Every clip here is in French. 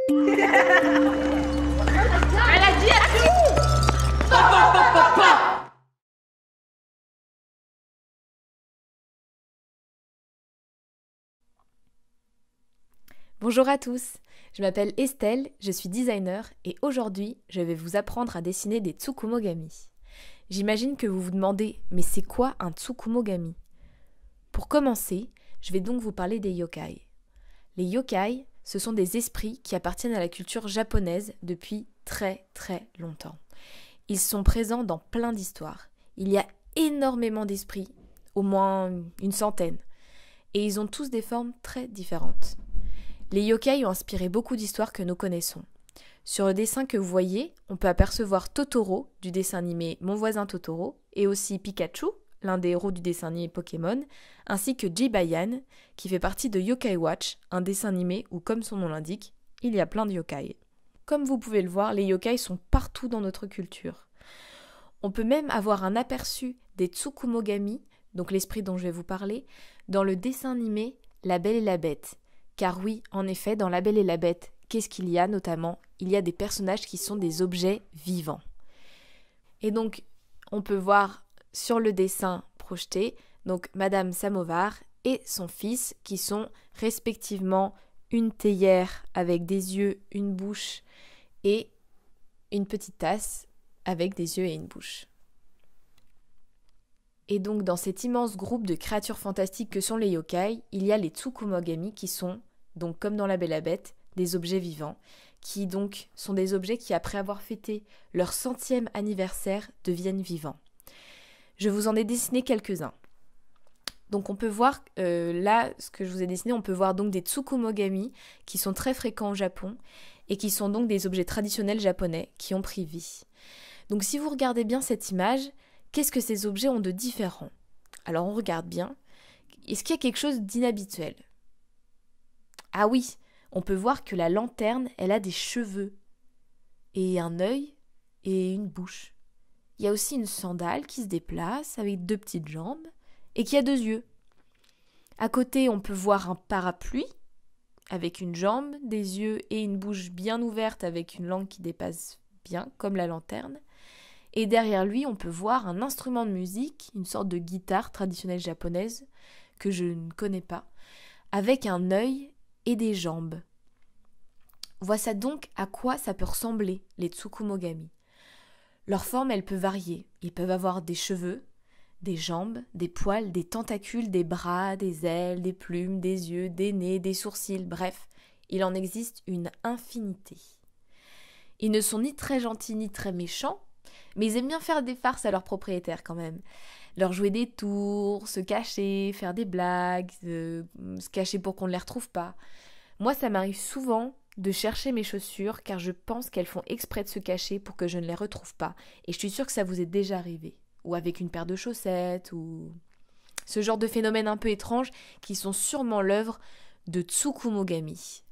Elle a dit action. Pa, pa, pa, pa, pa. Bonjour à tous, je m'appelle Estelle, je suis designer et aujourd'hui je vais vous apprendre à dessiner des tsukumogami. J'imagine que vous vous demandez, mais c'est quoi un tsukumogami? Pour commencer, je vais donc vous parler des yokai. Les yokai, ce sont des esprits qui appartiennent à la culture japonaise depuis très très longtemps. Ils sont présents dans plein d'histoires. Il y a énormément d'esprits, au moins une centaine, et ils ont tous des formes très différentes. Les yokai ont inspiré beaucoup d'histoires que nous connaissons. Sur le dessin que vous voyez, on peut apercevoir Totoro du dessin animé Mon voisin Totoro et aussi Pikachu, l'un des héros du dessin animé Pokémon, ainsi que Jibayan, qui fait partie de Yokai Watch, un dessin animé où, comme son nom l'indique, il y a plein de yokai. Comme vous pouvez le voir, les yokai sont partout dans notre culture. On peut même avoir un aperçu des tsukumogami, donc l'esprit dont je vais vous parler, dans le dessin animé La Belle et la Bête. Car oui, en effet, dans La Belle et la Bête, qu'est-ce qu'il y a notamment? Il y a des personnages qui sont des objets vivants. Et donc, on peut voir sur le dessin projeté, donc Madame Samovar et son fils, qui sont respectivement une théière avec des yeux, une bouche et une petite tasse avec des yeux et une bouche. Et donc dans cet immense groupe de créatures fantastiques que sont les yokai, il y a les tsukumogami qui sont, donc comme dans La Belle et la Bête, des objets vivants, qui donc sont des objets qui, après avoir fêté leur 100e anniversaire, deviennent vivants. Je vous en ai dessiné quelques-uns. Donc on peut voir, là, ce que je vous ai dessiné, on peut voir donc des tsukumogami qui sont très fréquents au Japon et qui sont donc des objets traditionnels japonais qui ont pris vie. Donc si vous regardez bien cette image, qu'est-ce que ces objets ont de différent? Alors on regarde bien. Est-ce qu'il y a quelque chose d'inhabituel? Ah oui, on peut voir que la lanterne, elle a des cheveux, et un œil, et une bouche. Il y a aussi une sandale qui se déplace avec 2 petites jambes, et qui a 2 yeux. À côté, on peut voir un parapluie, avec une jambe, des yeux et une bouche bien ouverte avec une langue qui dépasse bien, comme la lanterne. Et derrière lui, on peut voir un instrument de musique, une sorte de guitare traditionnelle japonaise, que je ne connais pas, avec un œil et des jambes. Voici donc à quoi ça peut ressembler, les tsukumogami. Leur forme, elle peut varier. Ils peuvent avoir des cheveux, des jambes, des poils, des tentacules, des bras, des ailes, des plumes, des yeux, des nez, des sourcils, bref, il en existe une infinité. Ils ne sont ni très gentils ni très méchants, mais ils aiment bien faire des farces à leurs propriétaires quand même. Leur jouer des tours, se cacher, faire des blagues, se cacher pour qu'on ne les retrouve pas. Moi, ça m'arrive souvent de chercher mes chaussures car je pense qu'elles font exprès de se cacher pour que je ne les retrouve pas. Et je suis sûre que ça vous est déjà arrivé. Ou avec une paire de chaussettes, ou ce genre de phénomènes un peu étranges qui sont sûrement l'œuvre de tsukumogami.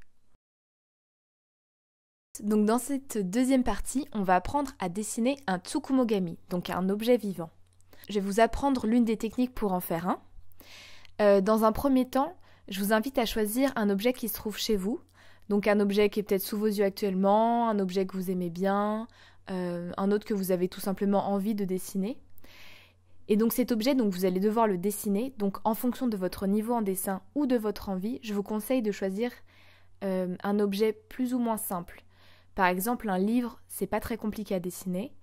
Donc dans cette deuxième partie, on va apprendre à dessiner un tsukumogami, donc un objet vivant. Je vais vous apprendre l'une des techniques pour en faire un. Dans un premier temps, je vous invite à choisir un objet qui se trouve chez vous. Donc un objet qui est peut-être sous vos yeux actuellement, un objet que vous aimez bien, un autre que vous avez tout simplement envie de dessiner. Et donc cet objet, donc vous allez devoir le dessiner. Donc en fonction de votre niveau en dessin ou de votre envie, je vous conseille de choisir un objet plus ou moins simple. Par exemple, un livre, c'est pas très compliqué à dessiner,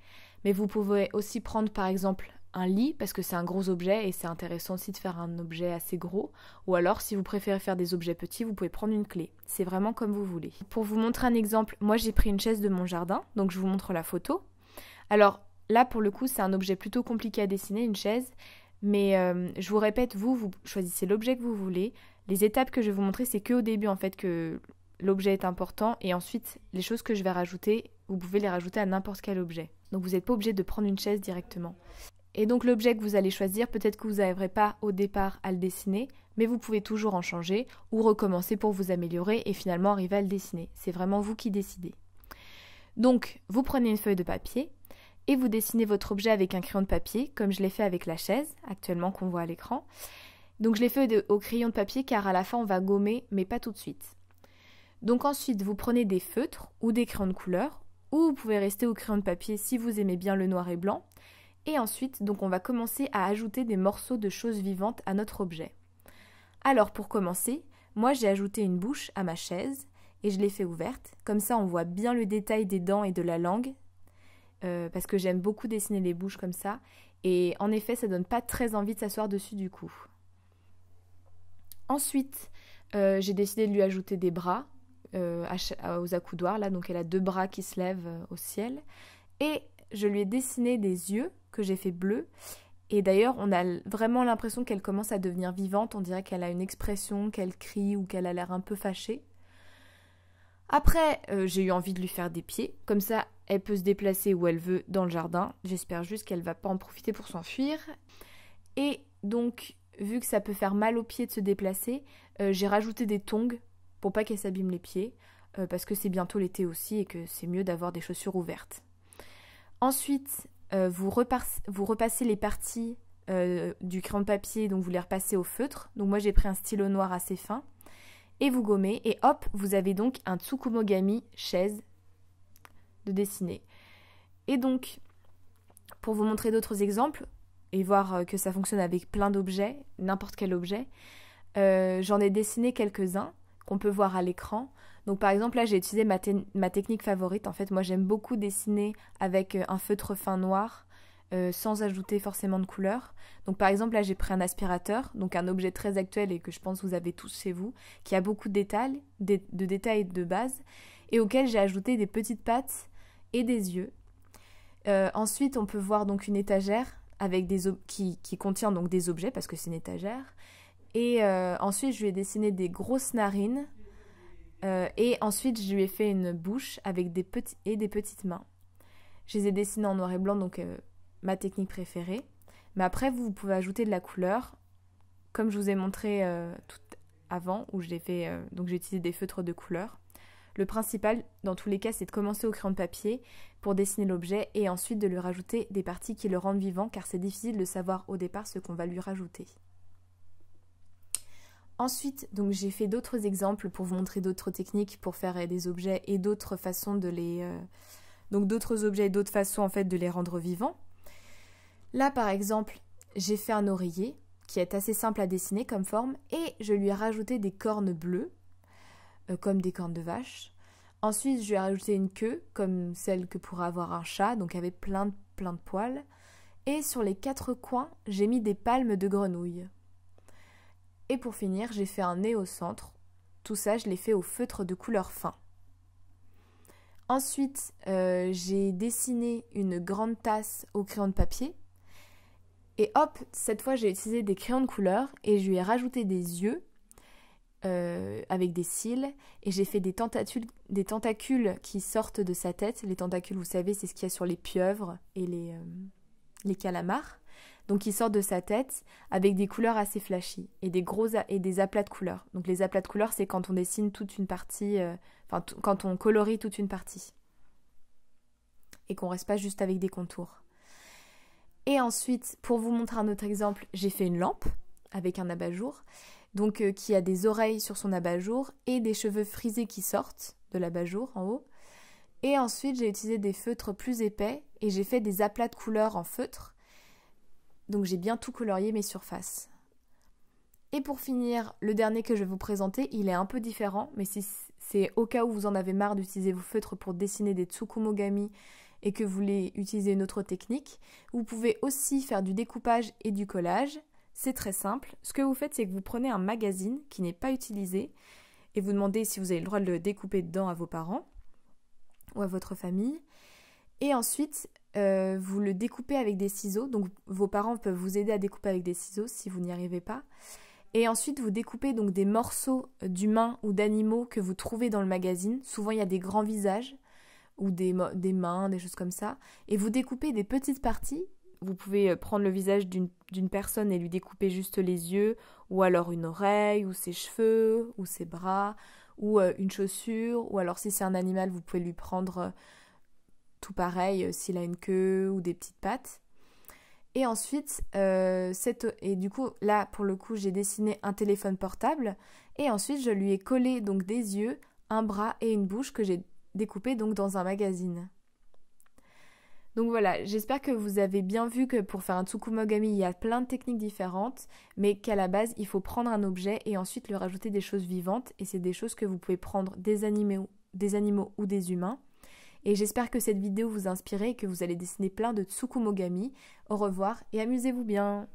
mais vous pouvez aussi prendre par exemple un lit, parce que c'est un gros objet et c'est intéressant aussi de faire un objet assez gros, ou alors si vous préférez faire des objets petits, vous pouvez prendre une clé. C'est vraiment comme vous voulez. Pour vous montrer un exemple, moi j'ai pris une chaise de mon jardin, donc je vous montre la photo. Alors là pour le coup c'est un objet plutôt compliqué à dessiner, une chaise, mais je vous répète, vous choisissez l'objet que vous voulez. Les étapes que je vais vous montrer, c'est qu'au début en fait que l'objet est important, et ensuite les choses que je vais rajouter, vous pouvez les rajouter à n'importe quel objet. Donc vous n'êtes pas obligé de prendre une chaise directement. Et donc l'objet que vous allez choisir, peut-être que vous n'arriverez pas au départ à le dessiner, mais vous pouvez toujours en changer ou recommencer pour vous améliorer et finalement arriver à le dessiner. C'est vraiment vous qui décidez. Donc vous prenez une feuille de papier et vous dessinez votre objet avec un crayon de papier, comme je l'ai fait avec la chaise actuellement qu'on voit à l'écran. Donc je l'ai fait au crayon de papier car à la fin on va gommer, mais pas tout de suite. Donc ensuite, vous prenez des feutres ou des crayons de couleur, ou vous pouvez rester au crayon de papier si vous aimez bien le noir et blanc. Et ensuite, donc on va commencer à ajouter des morceaux de choses vivantes à notre objet. Alors pour commencer, moi j'ai ajouté une bouche à ma chaise et je l'ai fait ouverte. Comme ça on voit bien le détail des dents et de la langue, parce que j'aime beaucoup dessiner les bouches comme ça. Et en effet, ça donne pas très envie de s'asseoir dessus du coup. Ensuite, j'ai décidé de lui ajouter des bras aux accoudoirs, là, donc elle a 2 bras qui se lèvent au ciel. Et je lui ai dessiné des yeux que j'ai fait bleus. Et d'ailleurs, on a vraiment l'impression qu'elle commence à devenir vivante. On dirait qu'elle a une expression, qu'elle crie ou qu'elle a l'air un peu fâchée. Après, j'ai eu envie de lui faire des pieds. Comme ça, elle peut se déplacer où elle veut dans le jardin. J'espère juste qu'elle ne va pas en profiter pour s'enfuir. Et donc, vu que ça peut faire mal aux pieds de se déplacer, j'ai rajouté des tongs pour pas qu'elle s'abîme les pieds. Parce que c'est bientôt l'été aussi et que c'est mieux d'avoir des chaussures ouvertes. Ensuite, vous repassez les parties du crayon de papier, donc vous les repassez au feutre. Donc moi j'ai pris un stylo noir assez fin. Et vous gommez, et hop, vous avez donc un tsukumogami chaise de dessiner. Et donc, pour vous montrer d'autres exemples, et voir que ça fonctionne avec plein d'objets, n'importe quel objet, j'en ai dessiné quelques-uns qu'on peut voir à l'écran. Donc par exemple là j'ai utilisé ma technique favorite. En fait moi j'aime beaucoup dessiner avec un feutre fin noir sans ajouter forcément de couleur. Donc par exemple là j'ai pris un aspirateur, donc un objet très actuel et que je pense que vous avez tous chez vous, qui a beaucoup de détails de base et auquel j'ai ajouté des petites pattes et des yeux. Ensuite on peut voir donc une étagère avec qui contient donc des objets parce que c'est une étagère. Et ensuite je lui ai dessiné des grosses narines. Et ensuite, je lui ai fait une bouche avec des petites mains. Je les ai dessinées en noir et blanc, donc ma technique préférée. Mais après, vous pouvez ajouter de la couleur, comme je vous ai montré tout avant, où je l'ai fait. Donc j'ai utilisé des feutres de couleur. Le principal, dans tous les cas, c'est de commencer au crayon de papier pour dessiner l'objet et ensuite de lui rajouter des parties qui le rendent vivant, car c'est difficile de savoir au départ ce qu'on va lui rajouter. Ensuite, donc j'ai fait d'autres exemples pour vous montrer d'autres techniques pour faire des objets et d'autres façons de les... donc d'autres objets et d'autres façons en fait de les rendre vivants. Là par exemple, j'ai fait un oreiller qui est assez simple à dessiner comme forme et je lui ai rajouté des cornes bleues, comme des cornes de vache. Ensuite, je lui ai rajouté une queue comme celle que pourrait avoir un chat, donc avec plein de poils. Et sur les 4 coins, j'ai mis des palmes de grenouille. Et pour finir, j'ai fait un nez au centre. Tout ça, je l'ai fait au feutre de couleur fin. Ensuite, j'ai dessiné une grande tasse au crayon de papier. Et hop, cette fois, j'ai utilisé des crayons de couleur et je lui ai rajouté des yeux avec des cils. Et j'ai fait des tentacules qui sortent de sa tête. Les tentacules, vous savez, c'est ce qu'il y a sur les pieuvres et les calamars. Donc ils sortent de sa tête avec des couleurs assez flashy et des aplats de couleurs. Donc les aplats de couleurs, c'est quand on dessine toute une partie, quand on colorie toute une partie et qu'on reste pas juste avec des contours. Et ensuite, pour vous montrer un autre exemple, j'ai fait une lampe avec un abat-jour, donc qui a des oreilles sur son abat-jour et des cheveux frisés qui sortent de l'abat-jour en haut. Et ensuite, j'ai utilisé des feutres plus épais et j'ai fait des aplats de couleurs en feutre. Donc j'ai bien tout colorié mes surfaces. Et pour finir, le dernier que je vais vous présenter, il est un peu différent, mais si c'est au cas où vous en avez marre d'utiliser vos feutres pour dessiner des tsukumogami et que vous voulez utiliser une autre technique, vous pouvez aussi faire du découpage et du collage. C'est très simple. Ce que vous faites, c'est que vous prenez un magazine qui n'est pas utilisé et vous demandez si vous avez le droit de le découper dedans à vos parents ou à votre famille. Et ensuite, vous le découpez avec des ciseaux. Donc vos parents peuvent vous aider à découper avec des ciseaux si vous n'y arrivez pas. Et ensuite, vous découpez donc des morceaux d'humains ou d'animaux que vous trouvez dans le magazine. Souvent, il y a des grands visages ou des mains, des choses comme ça. Et vous découpez des petites parties. Vous pouvez prendre le visage d'une personne et lui découper juste les yeux, ou alors une oreille, ou ses cheveux, ou ses bras, ou une chaussure. Ou alors si c'est un animal, vous pouvez lui prendre tout pareil, s'il a une queue ou des petites pattes. Et ensuite, et du coup, là, pour le coup, j'ai dessiné un téléphone portable. Et ensuite, je lui ai collé donc des yeux, un bras et une bouche que j'ai découpé donc dans un magazine. Donc voilà, j'espère que vous avez bien vu que pour faire un tsukumogami, il y a plein de techniques différentes, mais qu'à la base, il faut prendre un objet et ensuite lui rajouter des choses vivantes, et c'est des choses que vous pouvez prendre des animaux ou des humains. Et j'espère que cette vidéo vous a inspiré et que vous allez dessiner plein de tsukumogami. Au revoir et amusez-vous bien!